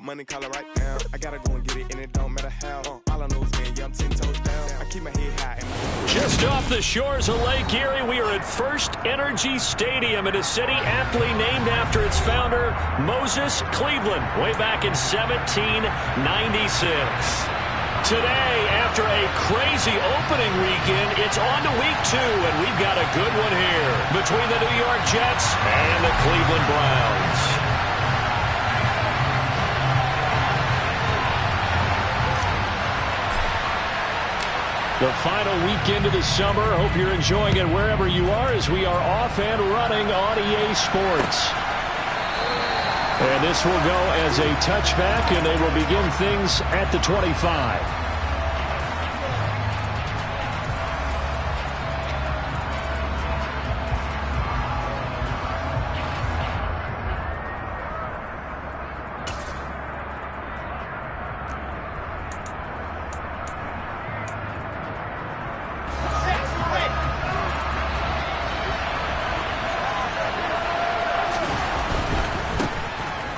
money, call it right now. I gotta go and get it, and it don't matter how. All I know is win, yeah, I'm 10 toes down. I keep my head high. Just off the shores of Lake Erie, we are at First Energy Stadium in a city aptly named after its founder, Moses Cleveland, way back in 1796. Today, after a crazy opening weekend, it's on to week 2, and we've got a good one here between the New York Jets and the Cleveland Browns. The final weekend of the summer. Hope you're enjoying it wherever you are as we are off and running on EA Sports. And this will go as a touchback, and they will begin things at the 25.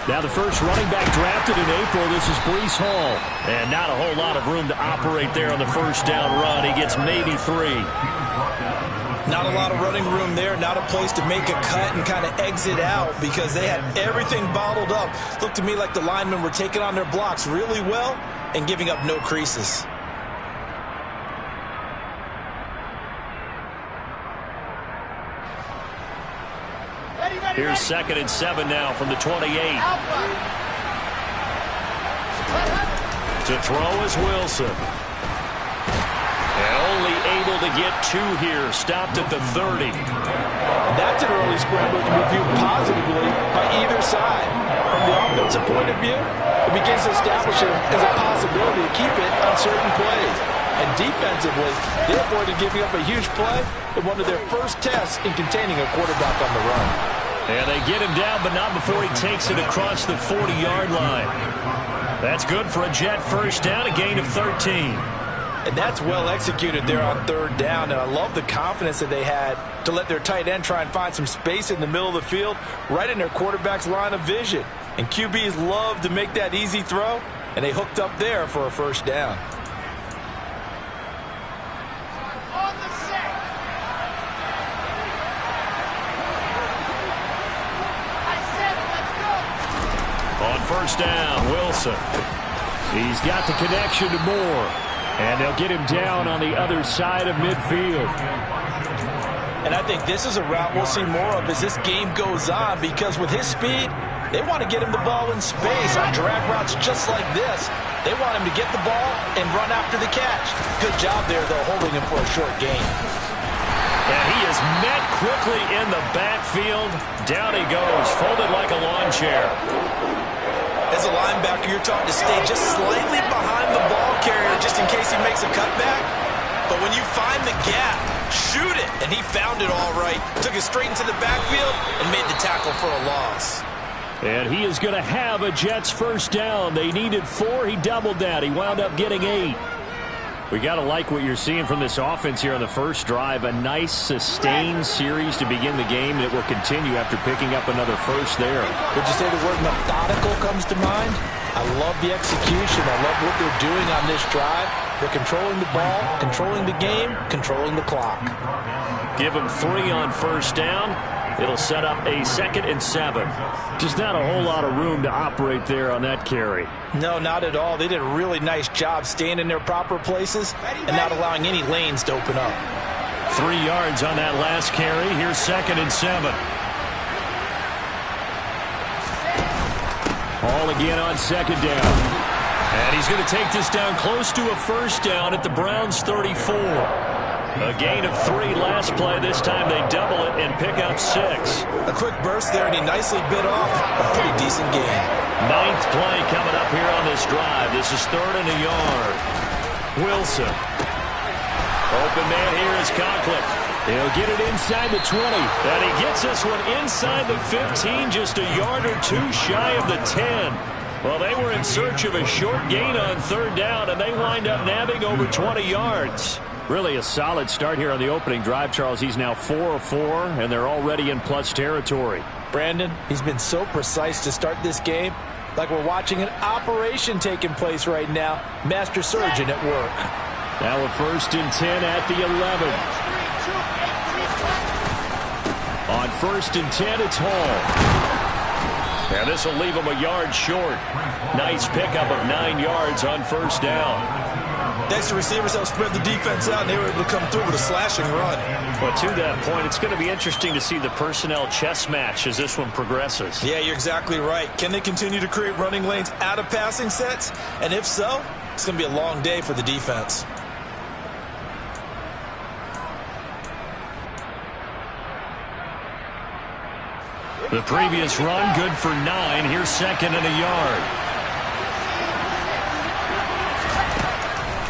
Now the first running back drafted in April, this is Breece Hall. And not a whole lot of room to operate there on the first down run. He gets maybe 3. Not a lot of running room there, not a place to make a cut and kind of exit out because they had everything bottled up. Looked to me like the linemen were taking on their blocks really well and giving up no creases. Here's 2nd and 7 now from the 28. To throw is Wilson. And only able to get 2 here. Stopped at the 30. That's an early scramble to be viewed positively by either side. From the offensive point of view, it begins to establish it as a possibility to keep it on certain plays. And defensively, they avoided giving up a huge play in one of their first tests in containing a quarterback on the run. And they get him down, but not before he takes it across the 40-yard line. That's good for a Jet first down, a gain of 13. And that's well executed there on 3rd down. And I love the confidence that they had to let their tight end try and find some space in the middle of the field, right in their quarterback's line of vision. And QBs love to make that easy throw, and they hooked up there for a first down. On first down, Wilson. He's got the connection to Moore. And they'll get him down on the other side of midfield. And I think this is a route we'll see more of as this game goes on because with his speed, they want to get him the ball in space on drag routes just like this. They want him to get the ball and run after the catch. Good job there, though, holding him for a short gain. And he is met quickly in the backfield. Down he goes, folded like a lawn chair. As a linebacker, you're taught to stay just slightly behind the ball carrier just in case he makes a cutback. But when you find the gap, shoot it. And he found it all right. Took it straight into the backfield and made the tackle for a loss. And he is going to have a Jets first down. They needed 4. He doubled that. He wound up getting 8. We got to like what you're seeing from this offense here on the first drive. A nice, sustained series to begin the game that will continue after picking up another first there. Would you say the word methodical comes to mind? I love the execution. I love what they're doing on this drive. They're controlling the ball, controlling the game, controlling the clock. Give them 3 on first down. It'll set up a 2nd and 7. Just not a whole lot of room to operate there on that carry. No, not at all. They did a really nice job staying in their proper places and not allowing any lanes to open up. 3 yards on that last carry. Here's 2nd and 7. Hall again on 2nd down. And he's going to take this down close to a first down at the Browns' 34. A gain of 3 last play. This time they double it and pick up 6. A quick burst there, and he nicely bit off a pretty decent gain. 9th play coming up here on this drive. This is 3rd and a yard. Wilson. Open man here is Conklin. He'll get it inside the 20. And he gets this one inside the 15, just a yard or 2 shy of the 10. Well, they were in search of a short gain on 3rd down, and they wind up nabbing over 20 yards. Really a solid start here on the opening drive, Charles. He's now 4 of 4, and they're already in plus territory. Brandon, he's been so precise to start this game. like we're watching an operation taking place right now. Master surgeon at work. Now a 1st and 10 at the 11. On 1st and 10, it's Hall. And this will leave him a yard short. Nice pickup of 9 yards on 1st down. Next, the receivers helped spread the defense out, and they were able to come through with a slashing run. Well, to that point, it's going to be interesting to see the personnel chess match as this one progresses. Yeah, you're exactly right. Can they continue to create running lanes out of passing sets? And if so, it's going to be a long day for the defense. The previous run, good for 9. Here's 2nd and a yard.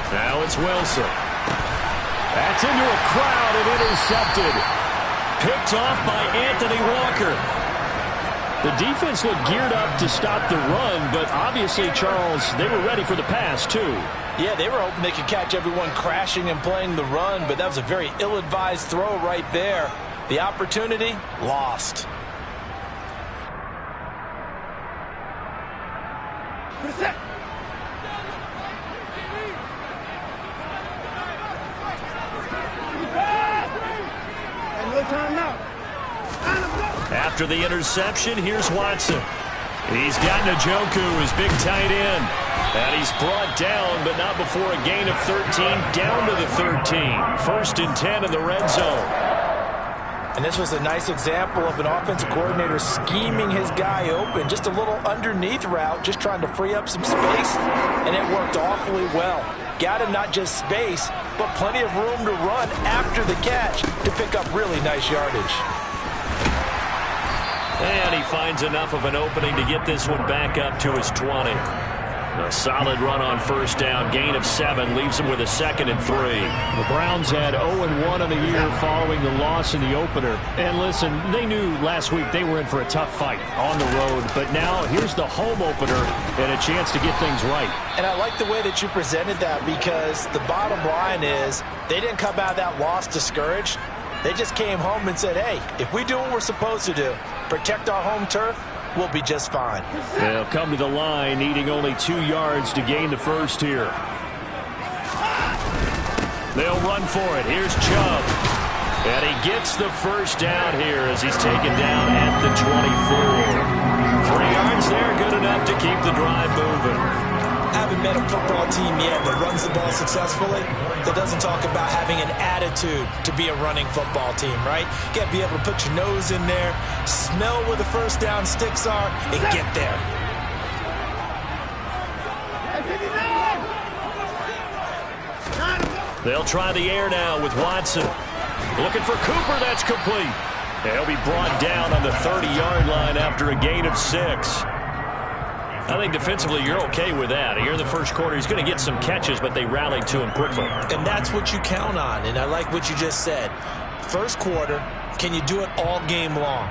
Now it's Wilson. That's into a crowd and intercepted. Picked off by Anthony Walker. The defense looked geared up to stop the run, but obviously, Charles, they were ready for the pass, too. Yeah, they were hoping they could catch everyone crashing and playing the run, but that was a very ill-advised throw right there. The opportunity, lost. After the interception, here's Watson. He's got Njoku, his big tight end. And he's brought down, but not before a gain of 13, down to the 13. 1st and 10 in the red zone. And this was a nice example of an offensive coordinator scheming his guy open. Just a little underneath route, just trying to free up some space, and it worked awfully well. Got him not just space, but plenty of room to run after the catch to pick up really nice yardage. And he finds enough of an opening to get this one back up to his 20. A solid run on 1st down. Gain of 7 leaves him with a 2nd and 3. The Browns had 0-1 on the year following the loss in the opener. And listen, they knew last week they were in for a tough fight on the road. But now here's the home opener and a chance to get things right. And I like the way that you presented that, because the bottom line is they didn't come out of that loss discouraged. They just came home and said, hey, if we do what we're supposed to do, protect our home turf, we'll be just fine. They'll come to the line, needing only 2 yards to gain the first here. They'll run for it. Here's Chubb. And he gets the first down here as he's taken down at the 24. 3 yards there, good enough to keep the drive moving. I haven't met a football team yet that runs the ball successfully that doesn't talk about having an attitude to be a running football team, right? You got to be able to put your nose in there, smell where the first down sticks are, and get there. They'll try the air now with Watson. Looking for Cooper, that's complete. He'll be brought down on the 30-yard line after a gain of 6. I think defensively you're okay with that. Here in the first quarter, he's going to get some catches, but they rallied to him quickly. And that's what you count on, and I like what you just said. First quarter, can you do it all game long?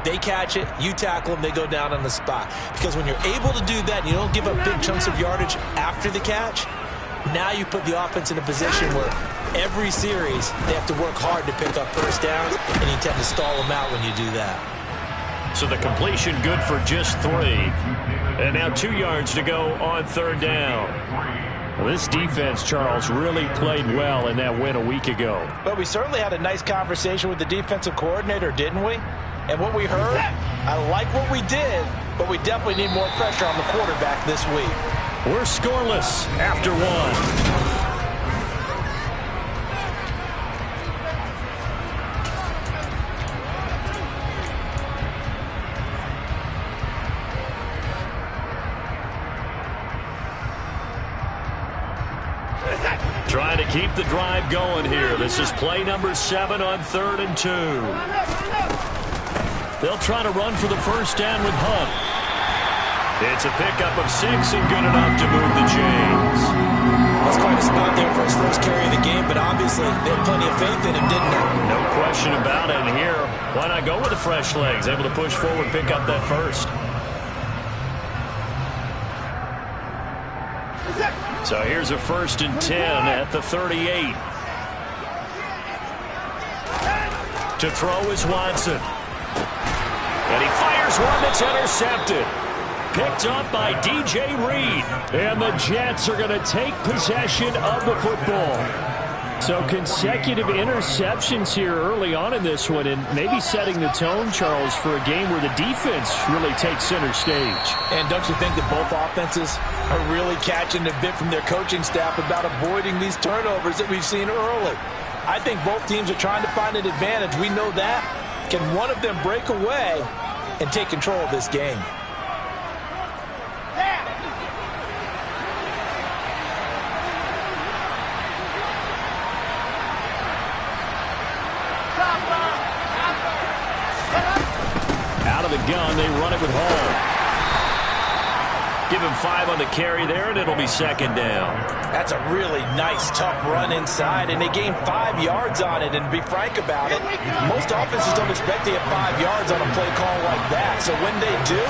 They catch it, you tackle them, they go down on the spot. Because when you're able to do that and you don't give up big chunks of yardage after the catch, now you put the offense in a position where every series they have to work hard to pick up first downs, and you tend to stall them out when you do that. So the completion good for just 3. And now 2 yards to go on 3rd down. Well, this defense, Charles, really played well in that win a week ago. But we certainly had a nice conversation with the defensive coordinator, didn't we? And what we heard, I like what we did, but we definitely need more pressure on the quarterback this week. We're scoreless after 1. Trying to keep the drive going here. This is play number 7 on 3rd and 2. They'll try to run for the first down with Hunt. It's a pickup of 6 and good enough to move the chains. That's quite a spot there for his first carry of the game, but obviously they had plenty of faith in him, didn't they? No question about it. And here, why not go with the fresh legs? Able to push forward, pick up that first. So here's a 1st and 10 at the 38. To throw is Watson. And he fires one that's intercepted. picked up by DJ Reed. And the Jets are going to take possession of the football. So consecutive interceptions here early on in this one, and maybe setting the tone, Charles, for a game where the defense really takes center stage. And don't you think that both offenses are really catching a bit from their coaching staff about avoiding these turnovers that we've seen early? I think both teams are trying to find an advantage. We know that. Can one of them break away and take control of this game? Out of the gun, they run it with Hall. Give him 5 on the carry there, and it'll be second down. That's a really nice, tough run inside, and they gain 5 yards on it. And to be frank about it, most offenses don't expect to get 5 yards on a play call like that. So when they do,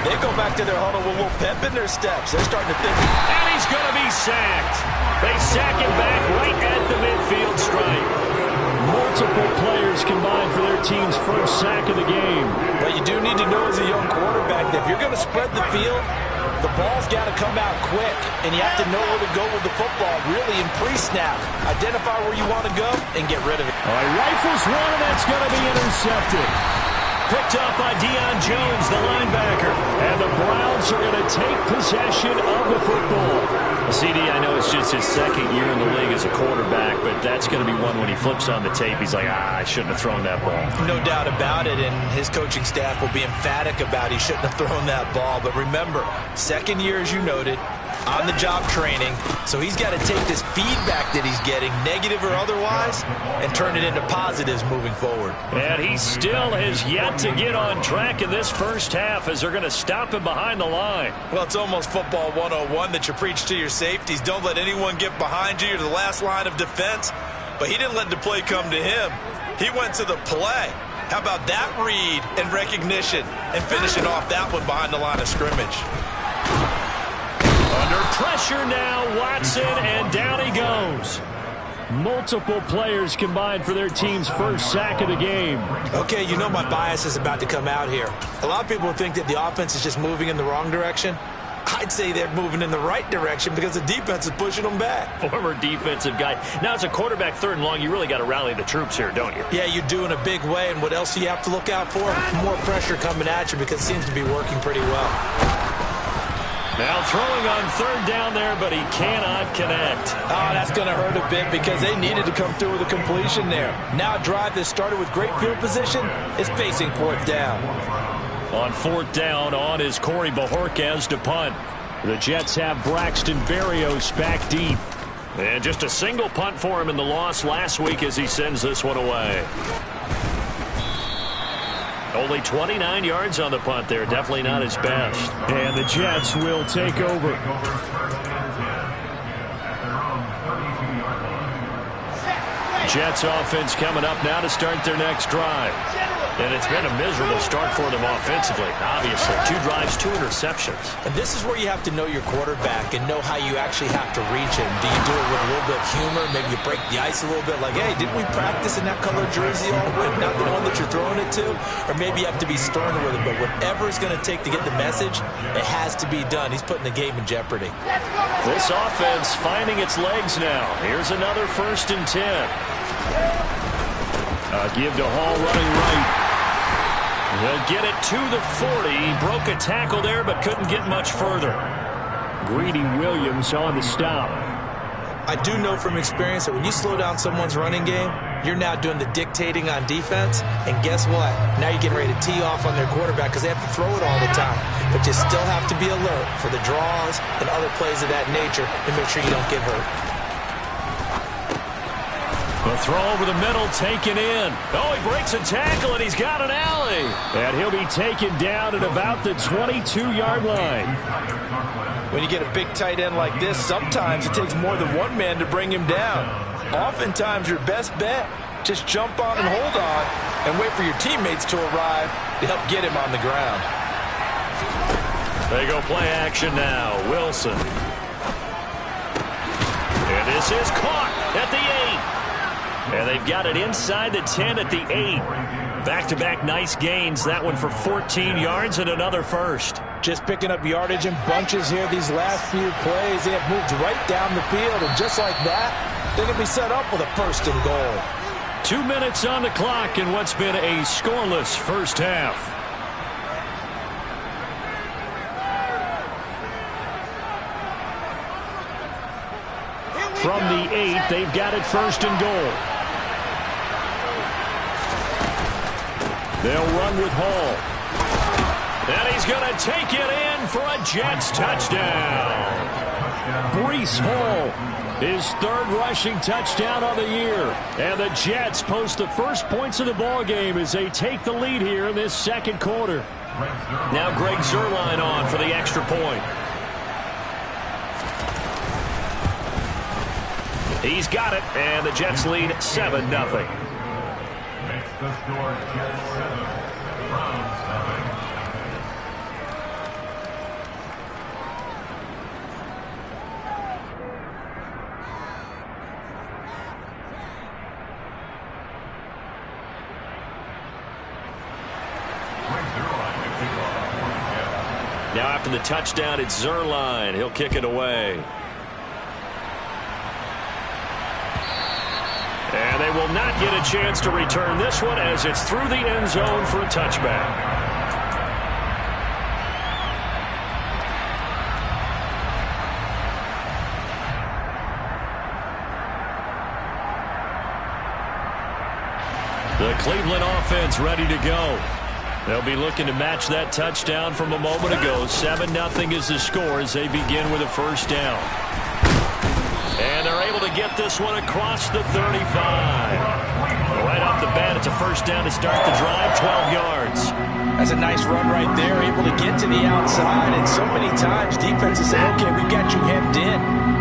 they go back to their huddle with a little pep in their steps. They're starting to think. And he's going to be sacked. They sack him back right at the midfield stripe. Multiple players combined for their team's first sack of the game. But you do need to know as a young quarterback that if you're going to spread the field, the ball's got to come out quick, and you have to know where to go with the football, really in pre-snap. Identify where you want to go and get rid of it. All right, rifles one, and that's going to be intercepted. Picked up by Deion Jones, the linebacker. And the Browns are going to take possession of the football. CD, I know it's just his second year in the league as a quarterback, but that's going to be one when he flips on the tape, he's like, I shouldn't have thrown that ball. No doubt about it, and his coaching staff will be emphatic about he shouldn't have thrown that ball. But remember, second year, as you noted, on-the-job training, so he's got to take this feedback that he's getting, negative or otherwise, and turn it into positives moving forward. And he still has yet to get on track in this first half as they're going to stop him behind the line. Well, it's almost football 101 that you preach to your safeties. Don't let anyone get behind you. You're the last line of defense. But he didn't let the play come to him. He went to the play. How about that read and recognition and finishing off that one behind the line of scrimmage? Under pressure now, Watson, and down he goes. Multiple players combined for their team's first sack of the game. Okay, you know my bias is about to come out here. A lot of people think that the offense is just moving in the wrong direction. I'd say they're moving in the right direction because the defense is pushing them back. Former defensive guy. Now, as a quarterback, 3rd and long, you really got to rally the troops here, don't you? Yeah, you do in a big way. And what else do you have to look out for? More pressure coming at you because it seems to be working pretty well. Now throwing on 3rd down there, but he cannot connect. Oh, that's going to hurt a bit because they needed to come through with a completion there. Now a drive that started with great field position is facing 4th down. On 4th down, on is Corey Bojorquez to punt. The Jets have Braxton Berrios back deep. And just a single punt for him in the loss last week as he sends this one away. Only 29 yards on the punt there. Definitely not his best. And the Jets will take over. Jets offense coming up now to start their next drive. And it's been a miserable start for them offensively, obviously. 2 drives, 2 interceptions. And this is where you have to know your quarterback and know how you actually have to reach him. Do you do it with a little bit of humor? Maybe you break the ice a little bit like, hey, didn't we practice in that color jersey all week? Not the one that you're throwing it to? Or maybe you have to be stern with him. But whatever it's going to take to get the message, it has to be done. He's putting the game in jeopardy. This offense finding its legs now. Here's another 1st and 10. Give to Hall running right. He'll get it to the 40. He broke a tackle there, but couldn't get much further. Greedy Williams on the stop. I do know from experience that when you slow down someone's running game, you're now doing the dictating on defense. And guess what? Now you're getting ready to tee off on their quarterback because they have to throw it all the time. But you still have to be alert for the draws and other plays of that nature to make sure you don't get hurt. The throw over the middle taken in. Oh, he breaks a tackle, and he's got an alley. And he'll be taken down at about the 22-yard line. When you get a big tight end like this, sometimes it takes more than one man to bring him down. Oftentimes, your best bet, just jump on and hold on and wait for your teammates to arrive to help get him on the ground. They go play action now. Wilson. And this is caught at the 8. And they've got it inside the 10 at the 8. Back-to-back nice gains. That one for 14 yards and another first. Just picking up yardage in bunches here these last few plays. They have moved right down the field, and just like that, they're going to be set up with a 1st and goal. 2 minutes on the clock in what's been a scoreless first half. From the 8, they've got it 1st and goal. They'll run with Hall. And he's going to take it in for a Jets touchdown. Breece Hall, his 3rd rushing touchdown of the year. And the Jets post the first points of the ballgame as they take the lead here in this 2nd quarter. Now Greg Zuerlein on for the extra point. He's got it, and the Jets lead 7-0. Makes the score Jets 7, Browns 7. Now after the touchdown, it's Zuerlein. He'll kick it away. And they will not get a chance to return this one as it's through the end zone for a touchback. The Cleveland offense ready to go. They'll be looking to match that touchdown from a moment ago. 7-0 is the score as they begin with a 1st down. And they're able to get this one across the 35. Right off the bat, it's a 1st down to start the drive, 12 yards. That's a nice run right there, able to get to the outside. And so many times defenses say, okay, we've got you hemmed in.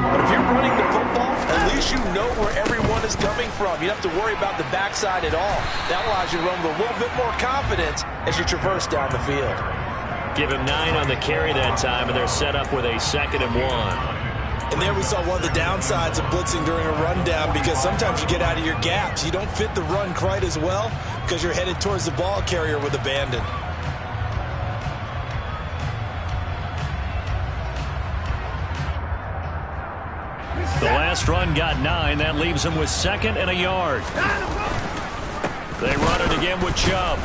But if you're running the football, at least you know where everyone is coming from. You don't have to worry about the backside at all. That allows you to run with a little bit more confidence as you traverse down the field. Give him 9 on the carry that time, and they're set up with a 2nd and 1. And there we saw one of the downsides of blitzing during a rundown, because sometimes you get out of your gaps. You don't fit the run quite as well because you're headed towards the ball carrier with abandon. The last run got 9. That leaves them with 2nd and a yard. They run it again with Chubb.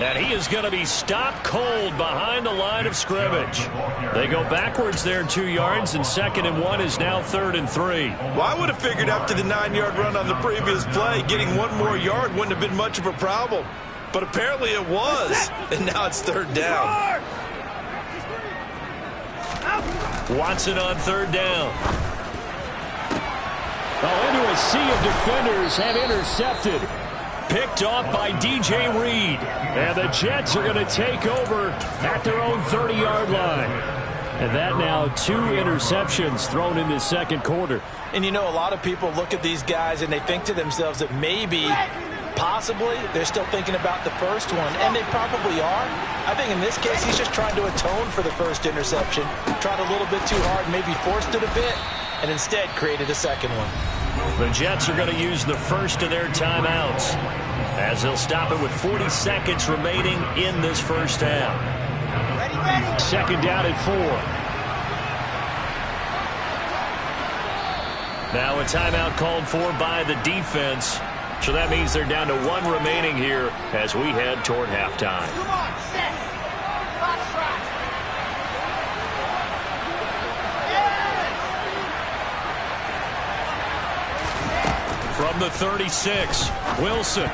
And he is going to be stopped cold behind the line of scrimmage. They go backwards there 2 yards, and 2nd and 1 is now 3rd and 3. Well, I would have figured after the 9-yard run on the previous play, getting 1 more yard wouldn't have been much of a problem. But apparently it was, and now it's 3rd down. Watson on 3rd down. Oh, into a sea of defenders and intercepted. Picked off by DJ Reed. And the Jets are going to take over at their own 30-yard line. And that now 2 interceptions thrown in this 2nd quarter. And you know, a lot of people look at these guys and they think to themselves that maybe, possibly, they're still thinking about the first one. And they probably are. I think in this case, he's just trying to atone for the first interception. Tried a little bit too hard, maybe forced it a bit, and instead created a 2nd one. The Jets are going to use the first of their timeouts as they'll stop it with 40 seconds remaining in this first half. 2nd down and 4. Now a timeout called for by the defense. So that means they're down to 1 remaining here as we head toward halftime. Come on, set. Box right. From the 36, Wilson.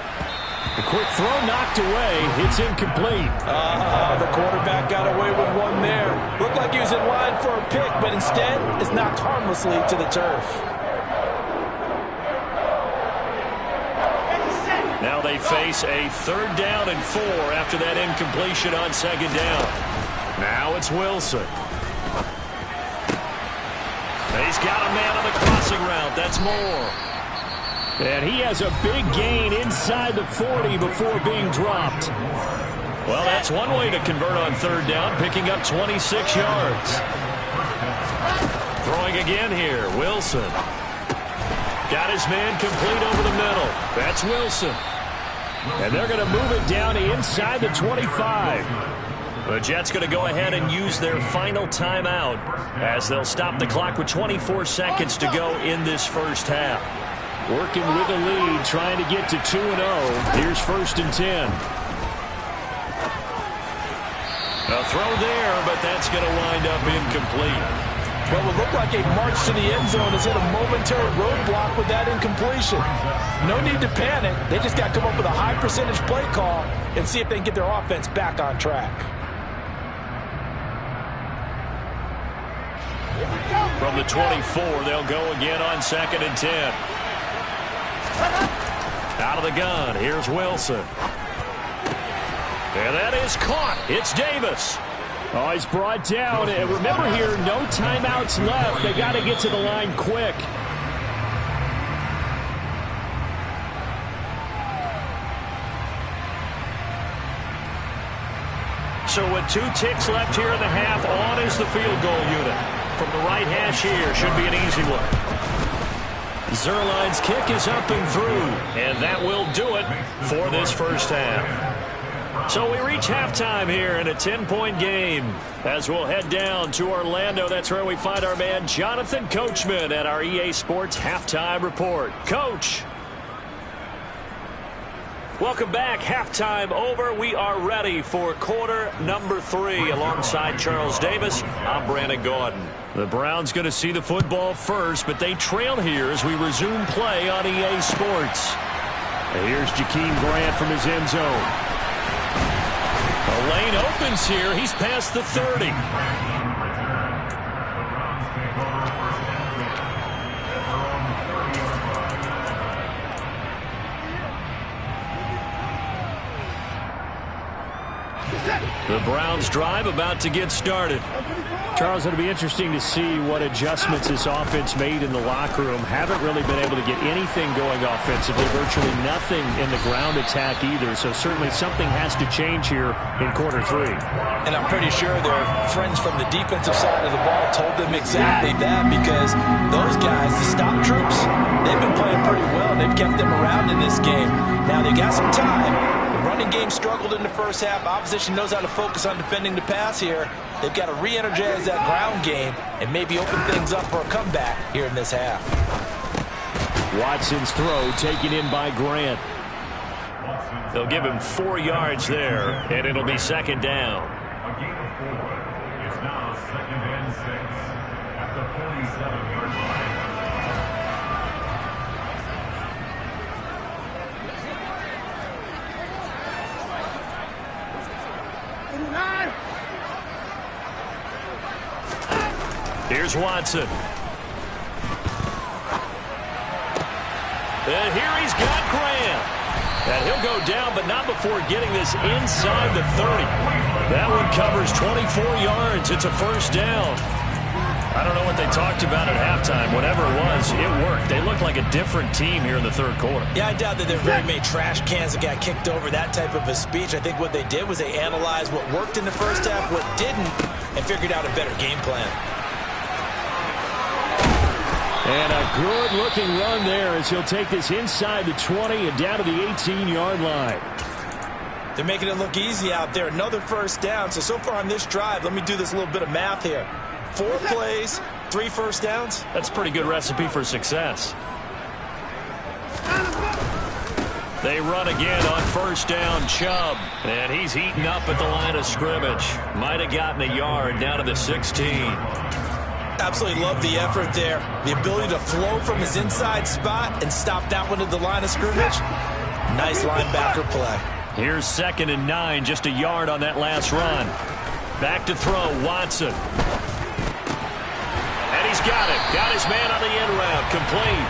The quick throw knocked away. It's incomplete. The quarterback got away with one there. Looked like he was in line for a pick, but instead it's knocked harmlessly to the turf. Now they face a 3rd down and 4 after that incompletion on 2nd down. Now it's Wilson. He's got a man on the crossing route. That's Moore. And he has a big gain inside the 40 before being dropped. Well, that's one way to convert on 3rd down, picking up 26 yards. Throwing again here, Wilson. Got his man complete over the middle. That's Wilson. And they're going to move it down inside the 25. The Jets going to go ahead and use their final timeout as they'll stop the clock with 24 seconds to go in this first half. Working with a lead, trying to get to 2-0. Here's 1st and 10. A throw there, but that's going to wind up incomplete. Well, it would look like a march to the end zone has hit a momentary roadblock with that incompletion. No need to panic. They just got to come up with a high percentage play call and see if they can get their offense back on track. From the 24, they'll go again on 2nd and 10. Out of the gun, here's Wilson. And that is caught. It's Davis. Oh, he's brought down. And remember here, no timeouts left. They got to get to the line quick. So with 2 ticks left here in the half, on is the field goal unit. From the right hash here, should be an easy one. Zuerlein's kick is up and through, and that will do it for this first half. So we reach halftime here in a 10-point game as we'll head down to Orlando. That's where we find our man Jonathan Coachman at our EA Sports Halftime Report. Coach. Welcome back. Halftime over. We are ready for quarter number 3 alongside Charles Davis. I'm Brandon Gaudin. The Browns going to see the football first, but they trail here as we resume play on EA Sports. And here's Jakeem Grant from his end zone. The lane opens here. He's past the 30. The Browns drive about to get started. Charles, it'll be interesting to see what adjustments this offense made in the locker room. Haven't really been able to get anything going offensively, virtually nothing in the ground attack either. So certainly something has to change here in quarter 3. And I'm pretty sure their friends from the defensive side of the ball told them exactly that, because those guys, the stop troops, they've been playing pretty well. They've kept them around in this game. Now they got some time. The running game struggled in the first half. Opposition knows how to focus on defending the pass here. They've got to re-energize that ground game and maybe open things up for a comeback here in this half. Watson's throw taken in by Grant. They'll give him 4 yards there, and it'll be 2nd down. A gain of 4. It's now 2nd and 6 at the 47-yard line. Here's Watson. And here he's got Grant. And he'll go down, but not before getting this inside the 30. That one covers 24 yards. It's a 1st down. I don't know what they talked about at halftime. Whatever it was, it worked. They look like a different team here in the 3rd quarter. Yeah, I doubt that there are very many trash cans that got kicked over, that type of a speech. I think what they did was they analyzed what worked in the first half, what didn't, and figured out a better game plan. And a good-looking run there as he'll take this inside the 20 and down to the 18-yard line. They're making it look easy out there. Another 1st down. So far on this drive, let me do this little bit of math here. 4 plays, 3 first downs. That's a pretty good recipe for success. They run again on 1st down, Chubb. And he's heating up at the line of scrimmage. Might have gotten a yard down to the 16. Absolutely love the effort there. The ability to flow from his inside spot and stop that one at the line of scrimmage. Nice linebacker play. Here's 2nd and 9, just a yard on that last run. Back to throw, Watson. And he's got it. Got his man on the end route, complete.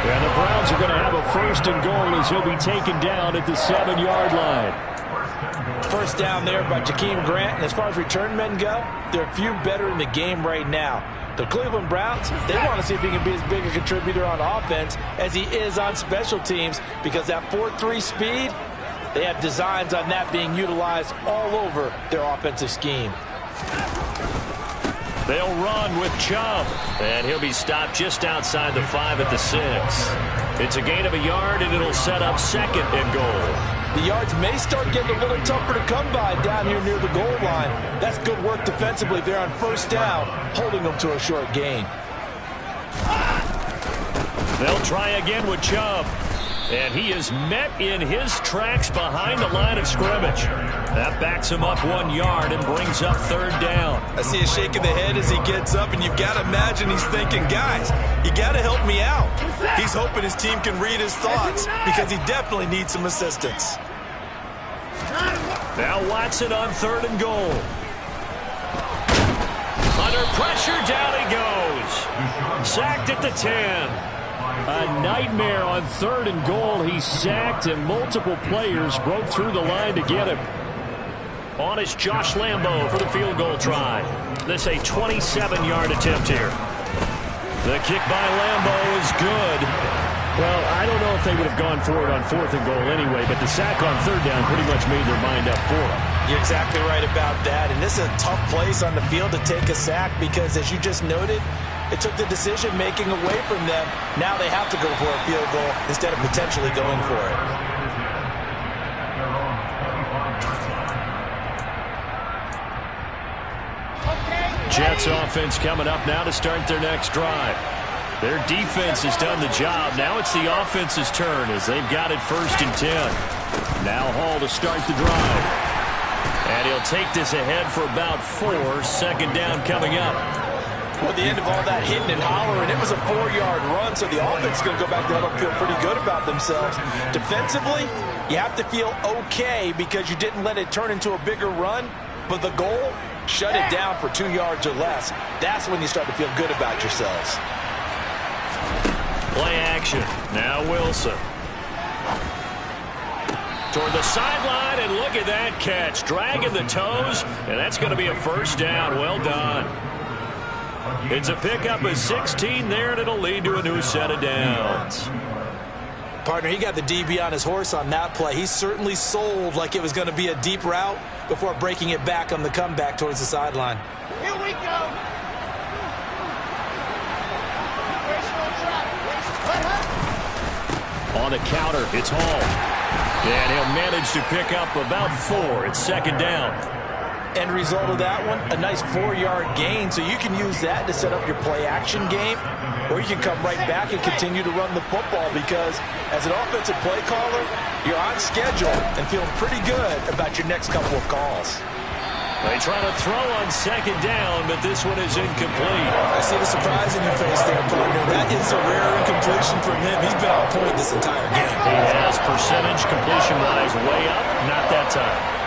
And the Browns are going to have a 1st and goal as he'll be taken down at the 7-yard line. 1st down there by Jakeem Grant. And as far as return men go, there are few better in the game right now. The Cleveland Browns, they want to see if he can be as big a contributor on offense as he is on special teams, because that 4-3 speed, they have designs on that being utilized all over their offensive scheme. They'll run with Chubb, and he'll be stopped just outside the 5 at the 6. It's a gain of a yard, and it'll set up 2nd and goal. The yards may start getting a little tougher to come by down here near the goal line. That's good work defensively there on first down, holding them to a short gain. They'll try again with Chubb. And he is met in his tracks behind the line of scrimmage. That backs him up 1 yard and brings up third down. I see a shake of the head as he gets up, and you've got to imagine he's thinking, guys, you got to help me out. He's hoping his team can read his thoughts because he definitely needs some assistance. Now Watson on third and goal. Under pressure, down he goes. Sacked at the 10. A nightmare on third and goal. He's sacked, and multiple players broke through the line to get him. On is Josh Lambo for the field goal try. This a 27-yard attempt here. The kick by Lambo is good. Well, I don't know if they would have gone for it on fourth and goal anyway, but the sack on third down pretty much made their mind up for them. You're exactly right about that, and this is a tough place on the field to take a sack because, as you just noted, it took the decision-making away from them. Now they have to go for a field goal instead of potentially going for it. Jets offense coming up now to start their next drive. Their defense has done the job. Now it's the offense's turn as they've got it first and 10. Now Hall to start the drive. And he'll take this ahead for about 4. Second down coming up. Well, at the end of all that hitting and hollering, it was a 4-yard run, so the offense is going to go back there and feel pretty good about themselves. Defensively, you have to feel okay because you didn't let it turn into a bigger run, but the goal, shut it down for 2 yards or less. That's when you start to feel good about yourselves. Play action. Now Wilson. Toward the sideline, and look at that catch. Dragging the toes, and that's going to be a first down. Well done. It's a pickup of 16 there, and it'll lead to a new set of downs. Partner, he got the DB on his horse on that play. He certainly sold like it was going to be a deep route before breaking it back on the comeback towards the sideline. Here we go. On the counter, it's Hall. And he'll manage to pick up about 4. It's second down. End result of that one, a nice 4-yard gain, so you can use that to set up your play-action game, or you can come right back and continue to run the football because as an offensive play caller, you're on schedule and feeling pretty good about your next couple of calls. They try to throw on second down, but this one is incomplete. I see the surprise in your face there, partner. That is a rare incompletion from him. He's been on point this entire game. He has percentage completion-wise way up. Not that time.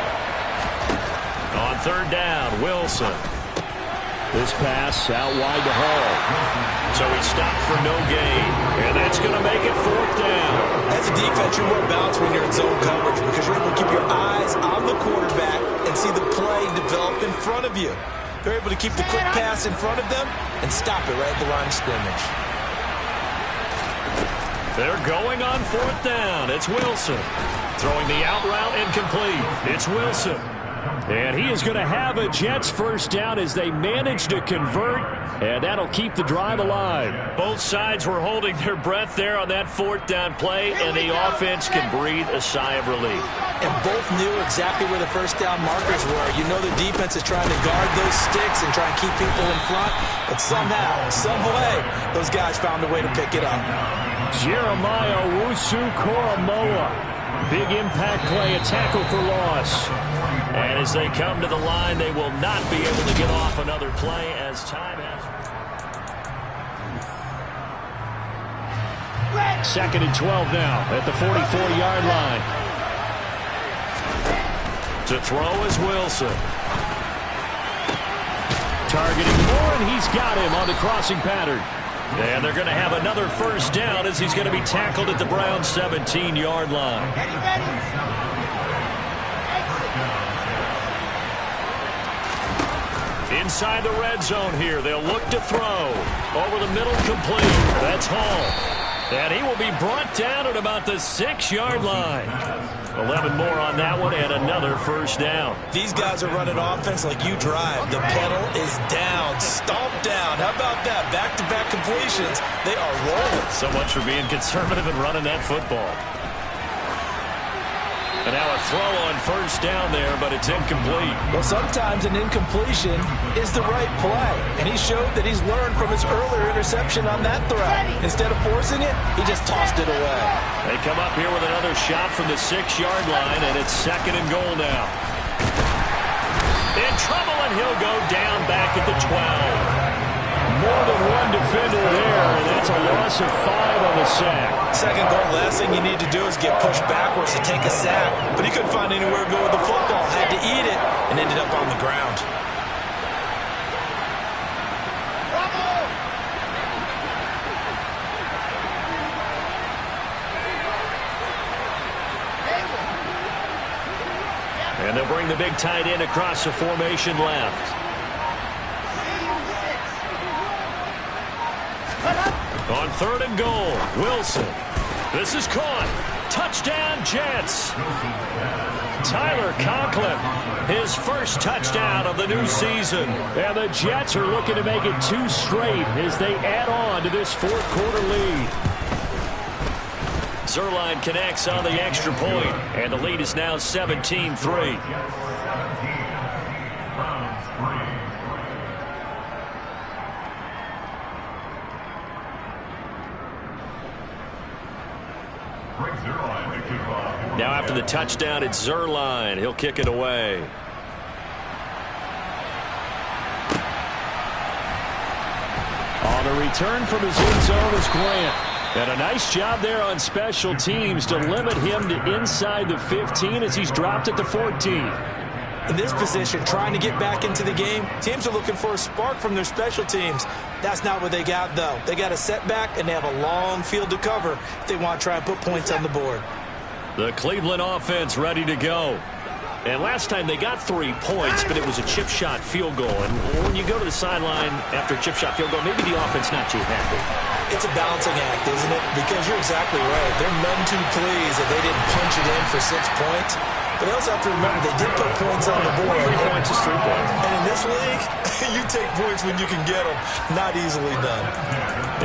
On third down, Wilson. This pass out wide to Hall. So he stopped for no gain. And that's going to make it fourth down. As a defense, you're more balanced when you're in zone coverage because you're able to keep your eyes on the quarterback and see the play develop in front of you. They're able to keep the quick pass in front of them and stop it right at the line of scrimmage. They're going on fourth down. It's Wilson. Throwing the out route incomplete. It's Wilson. And he is going to have a Jets first down as they manage to convert, and that'll keep the drive alive. Both sides were holding their breath there on that fourth down play, and the offense can breathe a sigh of relief. And both knew exactly where the first down markers were. You know the defense is trying to guard those sticks and try and keep people in front, but somehow, some way, those guys found a way to pick it up. Jeremiah Owusu-Koramoah. Big impact play, a tackle for loss. And as they come to the line, they will not be able to get off another play as time has. Second and 12 now at the 44-yard line. To throw is Wilson. Targeting Moore, and he's got him on the crossing pattern. And they're going to have another first down as he's going to be tackled at the Browns' 17-yard line. Inside the red zone here, they'll look to throw. Over the middle, complete. That's Hall. And he will be brought down at about the 6-yard line. 11 more on that one and another first down. These guys are running offense like you drive. The pedal is down, stomped down. How about that? Back-to-back completions. They are rolling. So much for being conservative and running that football. And now a throw on first down there, but it's incomplete. Well, sometimes an incompletion is the right play. And he showed that he's learned from his earlier interception on that throw. Instead of forcing it, he just tossed it away. They come up here with another shot from the 6-yard line, and it's 2nd and goal now. In trouble, and he'll go down back at the 12. More than one defender there, and that's a loss of 5 on the sack. 2nd goal, last thing you need to do is get pushed backwards to take a sack. But he couldn't find anywhere to go with the football. Had to eat it and ended up on the ground. And they'll bring the big tight end across the formation left. On 3rd and goal, Wilson. This is caught. Touchdown, Jets. Tyler Conklin, his first touchdown of the new season. And the Jets are looking to make it 2 straight as they add on to this 4th-quarter lead. Zuerlein connects on the extra point, and the lead is now 17-3. Now after the touchdown, it's Zuerlein. He'll kick it away. On the return from his end zone is Grant. And a nice job there on special teams to limit him to inside the 15 as he's dropped at the 14. In this position, trying to get back into the game, teams are looking for a spark from their special teams. That's not what they got, though. They got a setback, and they have a long field to cover if they want to try and put points on the board. The Cleveland offense ready to go. And last time they got 3 points, but it was a chip shot field goal. And when you go to the sideline after a chip shot field goal, maybe the offense not too happy. It's a balancing act, isn't it? Because you're exactly right. They're none too pleased that they didn't punch it in for 6 points. But they also have to remember they did put points on the board. 3 points is 3 points. And in this league, you take points when you can get them. Not easily done.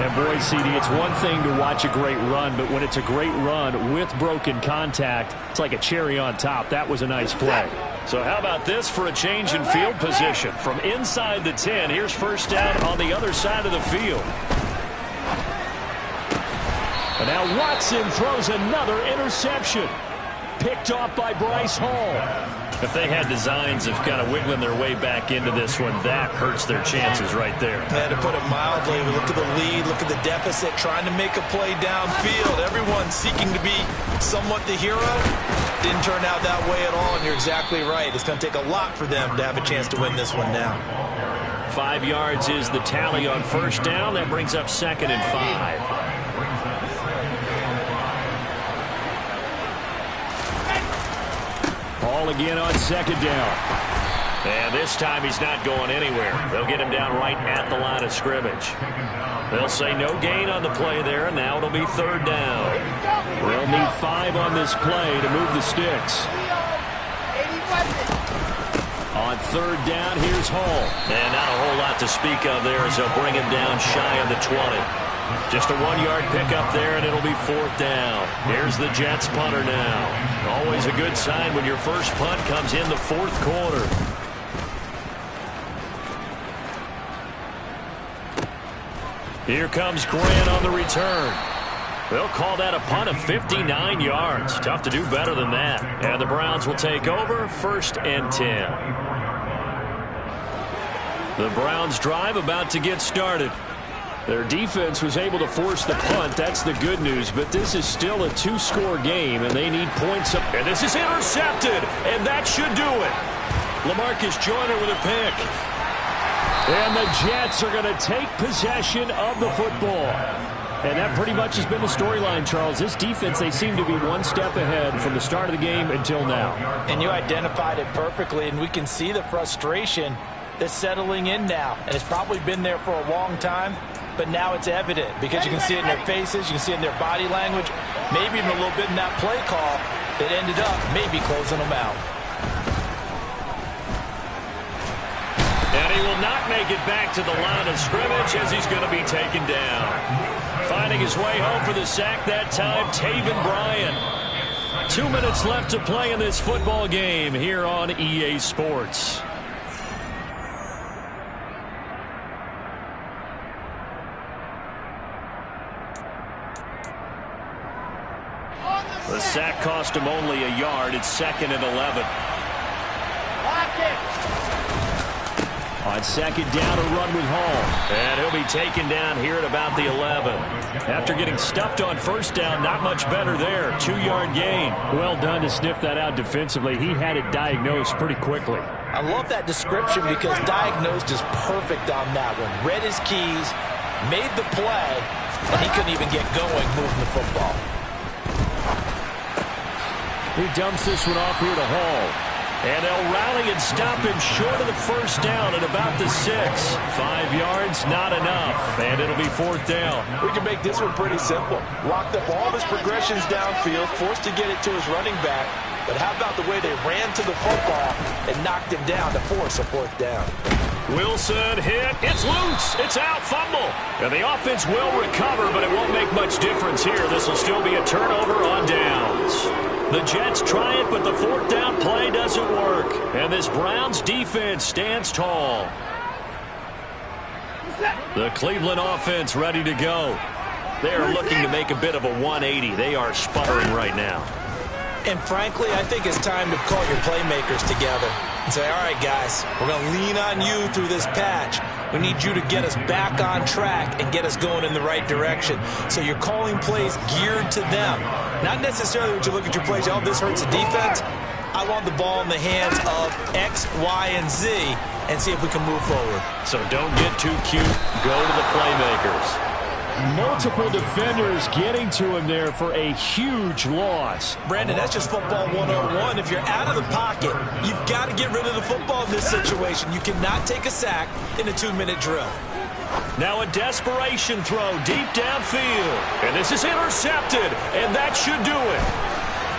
And boy, CD, it's one thing to watch a great run, but when it's a great run with broken contact, it's like a cherry on top. That was a nice play. So how about this for a change in field position? From inside the 10, here's first down on the other side of the field. And now Watson throws another interception. Picked off by Bryce Hall. If they had designs of kind of wiggling their way back into this one, that hurts their chances right there. Yeah, to put it mildly, we look at the lead, look at the deficit, trying to make a play downfield. Everyone seeking to be somewhat the hero. Didn't turn out that way at all, and you're exactly right. It's going to take a lot for them to have a chance to win this one now. 5 yards is the tally on first down. That brings up 2nd and 5. Ball again on 2nd down. And this time he's not going anywhere. They'll get him down right at the line of scrimmage. They'll say no gain on the play there, and now it'll be 3rd down. They'll need 5 on this play to move the sticks. On 3rd down, here's Hall. And not a whole lot to speak of there as they'll bring him down shy of the 20. Just a 1-yard pickup there, and it'll be 4th down. Here's the Jets punter now. Always a good sign when your first punt comes in the 4th quarter. Here comes Grant on the return. They'll call that a punt of 59 yards. Tough to do better than that. And the Browns will take over 1st and 10. The Browns drive about to get started. Their defense was able to force the punt. That's the good news. But this is still a 2-score game, and they need points up. And this is intercepted, and that should do it. LaMarcus Joyner with a pick. And the Jets are going to take possession of the football. And that pretty much has been the storyline, Charles. This defense, they seem to be one step ahead from the start of the game until now. And you identified it perfectly, and we can see the frustration that's settling in now. And it's probably been there for a long time. But now it's evident because you can see it in their faces, you can see it in their body language, maybe even a little bit in that play call that ended up maybe closing them out. And he will not make it back to the line of scrimmage as he's going to be taken down. Finding his way home for the sack that time, Taven Bryan. 2 minutes left to play in this football game here on EA Sports. The sack cost him only a yard. It's 2nd and 11. Lock it. On 2nd down, a run with Hall. And he'll be taken down here at about the 11. After getting stuffed on 1st down, not much better there. 2-yard gain. Well done to sniff that out defensively. He had it diagnosed pretty quickly. I love that description because diagnosed is perfect on that one. Read his keys, made the play, and he couldn't even get going moving the football. He dumps this one off here to Hall. And they'll rally and stop him short of the 1st down at about the 6. 5 yards, not enough. And it'll be 4th down. We can make this one pretty simple. Locked up all of his progressions downfield, forced to get it to his running back. But how about the way they ran to the football and knocked him down to force a 4th down? Wilson hit. It's loose. It's out. Fumble. And the offense will recover, but it won't make much difference here. This will still be a turnover on downs. The Jets try it, but the 4th down play doesn't work. And this Browns defense stands tall. The Cleveland offense ready to go. They are looking to make a bit of a 180. They are sputtering right now. And frankly, I think it's time to call your playmakers together and say, all right, guys, we're going to lean on you through this patch. We need you to get us back on track and get us going in the right direction. So you're calling plays geared to them. Not necessarily when you look at your plays, oh, this hurts the defense. I want the ball in the hands of X, Y, and Z and see if we can move forward. So don't get too cute. Go to the playmakers. Multiple defenders getting to him there for a huge loss. Brandon, that's just football 101. If you're out of the pocket, you've got to get rid of the football in this situation. You cannot take a sack in a 2-minute drill. Now a desperation throw deep downfield. And this is intercepted, and that should do it.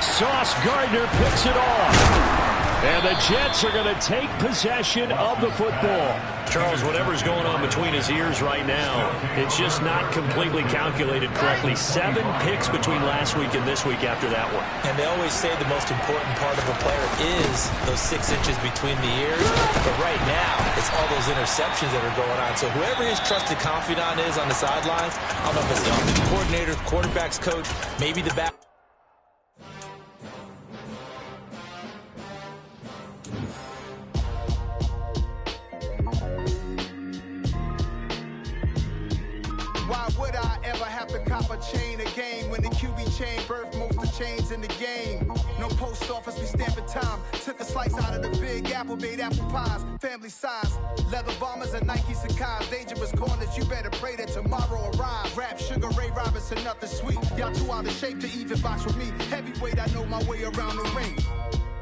Sauce Gardner picks it off. And the Jets are going to take possession of the football. Charles, whatever's going on between his ears right now, it's just not completely calculated correctly. 7 picks between last week and this week after that one. And they always say the most important part of a player is those 6 inches between the ears. But right now, it's all those interceptions that are going on. So whoever his trusted confidant is on the sidelines, I don't know if it's the offensive coordinator, quarterback's coach, maybe the back. Why would I ever have to cop a chain a game when the QB chain birthed most of chains in the game? No post office, we stamping time. Took a slice out of the big apple, made apple pies, family size. Leather bombers and Nike Sacai's. Dangerous corners, you better pray that tomorrow arrives. Rap, Sugar Ray Robinson, nothing sweet. Y'all too out of shape to even box with me. Heavyweight, I know my way around the ring.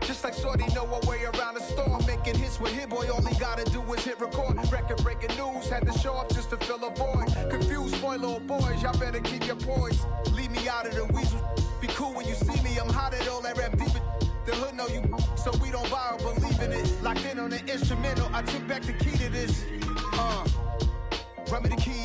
Just like Shorty know a way around the storm. Making hits with Hit Boy, all he gotta do is hit record. Record-breaking news, had to show up just to fill a void. Confused, spoiled little boys, y'all better keep your poise. Leave me out of the weasel. Be cool when you see me, I'm hot at all that rap deep. The hood know you, so we don't borrow, believe in it. Locked in on the instrumental, I took back the key to this. Run me the key.